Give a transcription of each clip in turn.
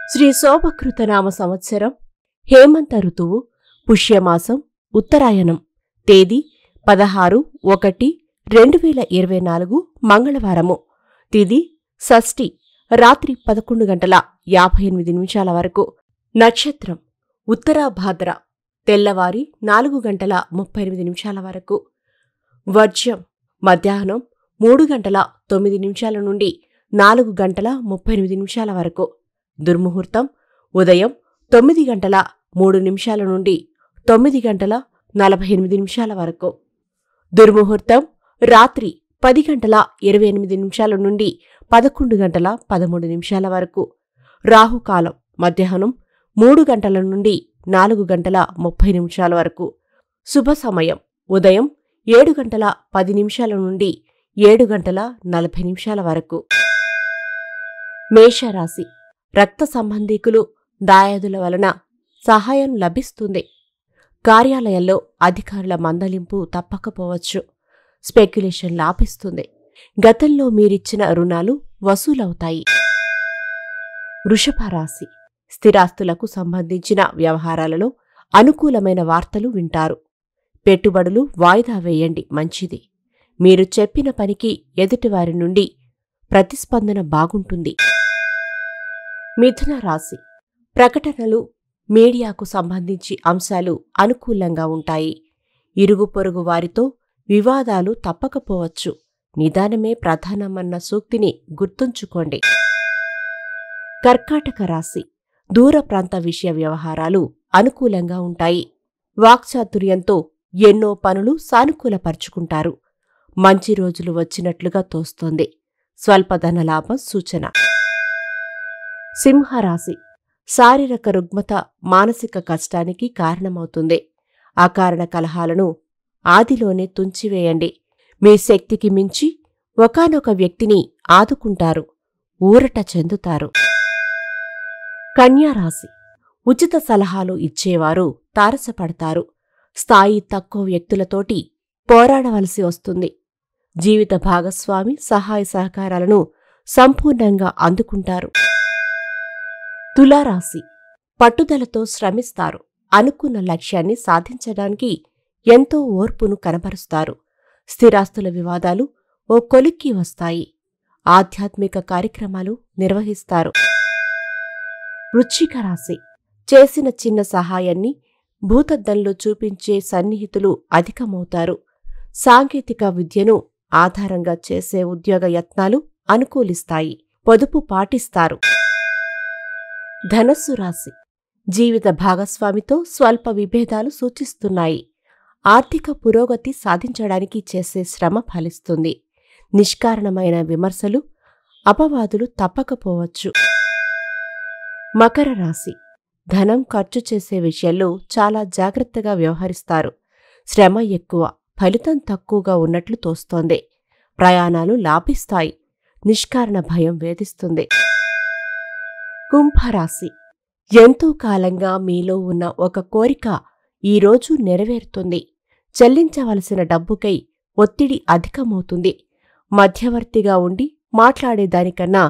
శ్రీ శోభకృతనామ సంవత్సరం హేమంత ఋతువు పుష్యమాసం ఉత్తరాయణం తేదీ 16/1/2024 మంగళవారము తిథి షష్ఠి రాత్రి 11:58 వరకు నక్షత్రం ఉత్తరాభాద్ర తెల్లవారి 4:38 వరకు వర్జ్యం మధ్యాహ్నం 3:09 నుండి 4:38 వరకు దుర్ముహూర్తం ఉదయం 9:03 నుండి 9:48 వరకు దుర్ముహూర్తం రాత్రి 10:28 నుండి 11:13 వరకు రాహుకాలం మధ్యాహ్నం 3 గంటల నుండి 4:30 వరకు శుభ సమయం ఉదయం 7:10 నుండి 7:40 వరకు మేషరాశి రక్త సంబంధీకులు దాయాదుల వలన సహాయం లభిస్తుంది. కార్యాలయంలో అధికారుల మందలింపు తప్పకపోవచ్చు. స్పెక్యులేషన్ లాభిస్తుంది. గతంలో మీరిచ్చిన రుణాలు వసూలవుతాయి. వృషభరాశి స్థిరాస్తులకు సంబంధించిన వ్యవహారాలలో అనుకూలమైన వార్తలు వింటారు. పెట్టుబడులు వాయిదా వేయండి, మంచిది. మీరు చెప్పిన పనికి ఎదుటివారి నుండి ప్రతిస్పందన బాగుంటుంది. మిథున రాశి ప్రకటనలు మీడియాకు సంబంధించి అంశాలు అనుకూలంగా ఉంటాయి. ఇరుగు పొరుగు వారితో వివాదాలు తప్పకపోవచ్చు. నిదానమే ప్రధానమన్న సూక్తిని గుర్తుంచుకోండి. కర్కాటక రాశి దూర ప్రాంత విషయ వ్యవహారాలు అనుకూలంగా ఉంటాయి. వాక్చాతుర్యంతో ఎన్నో పనులు సానుకూలపరుచుకుంటారు. మంచి రోజులు వచ్చినట్లుగా తోస్తోంది. స్వల్పధన లాభం సూచన. సింహరాశి శారీరక రుగ్మత మానసిక కష్టానికి కారణమవుతుంది. అకారణ కలహాలను ఆదిలోనే తుంచివేయండి. మీ శక్తికి మించి ఒకానొక వ్యక్తిని ఆదుకుంటారు. ఊరట చెందుతారు. కన్యారాశి ఉచిత సలహాలు ఇచ్చేవారు తారసపడతారు. స్థాయి తక్కువ వ్యక్తులతోటి పోరాడవలసి వస్తుంది. జీవిత భాగస్వామి సహాయ సహకారాలను సంపూర్ణంగా అందుకుంటారు. తులారాశి పట్టుదలతో శ్రమిస్తారు. అనుకున్న లక్ష్యాన్ని సాధించడానికి ఎంతో ఓర్పును కనబరుస్తారు. స్థిరాస్తుల వివాదాలు ఓ కొలిక్కి వస్తాయి. ఆధ్యాత్మిక కార్యక్రమాలు నిర్వహిస్తారు. వృశ్చిక రాశి చేసిన చిన్న సహాయాన్ని భూతద్దంలో చూపించే సన్నిహితులు అధికమవుతారు. సాంకేతిక విద్యను ఆధారంగా చేసే ఉద్యోగ యత్నాలు అనుకూలిస్తాయి. పొదుపు పాటిస్తారు. ధనస్సు రాశి జీవిత భాగస్వామితో స్వల్ప విభేదాలు సూచిస్తున్నాయి. ఆర్థిక పురోగతి సాధించడానికి చేసే శ్రమ ఫలిస్తుంది. నిష్కారణమైన విమర్శలు అపవాదులు తప్పకపోవచ్చు. మకర రాశి ధనం ఖర్చు చేసే విషయంలో చాలా జాగ్రత్తగా వ్యవహరిస్తారు. శ్రమ ఎక్కువ, ఫలితం తక్కువగా ఉన్నట్లు తోస్తోంది. ప్రయాణాలు లాభిస్తాయి. నిష్కారణ భయం వేధిస్తుంది. కుంభరాశి ఎంతో కాలంగా మీలో ఉన్న ఒక కోరిక ఈరోజు నెరవేరుతుంది. చెల్లించవలసిన డబ్బుకై ఒత్తిడి అధికమవుతుంది. మధ్యవర్తిగా ఉండి మాట్లాడేదానికన్నా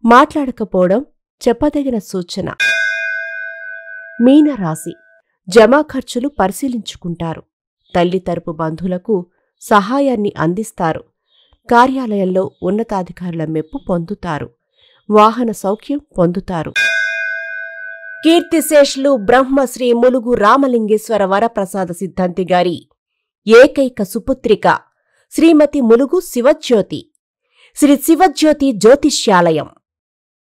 మాట్లాడకపోవడం చెప్పదగిన సూచన. మీనరాశి జమా ఖర్చులు పరిశీలించుకుంటారు. తల్లి తరపు బంధువులకు సహాయాన్ని అందిస్తారు. కార్యాలయంలో ఉన్నతాధికారుల మెప్పు పొందుతారు. వాహన సౌఖ్యం పొందుతారు. కీర్తిశేషులు బ్రహ్మశ్రీ ములుగు రామలింగేశ్వర వరప్రసాద సిద్ధాంతి గారి ఏకైక సుపుత్రిక శ్రీమతి ములుగు శివజ్యోతి శ్రీ శివజ్యోతి జ్యోతిష్యాలయం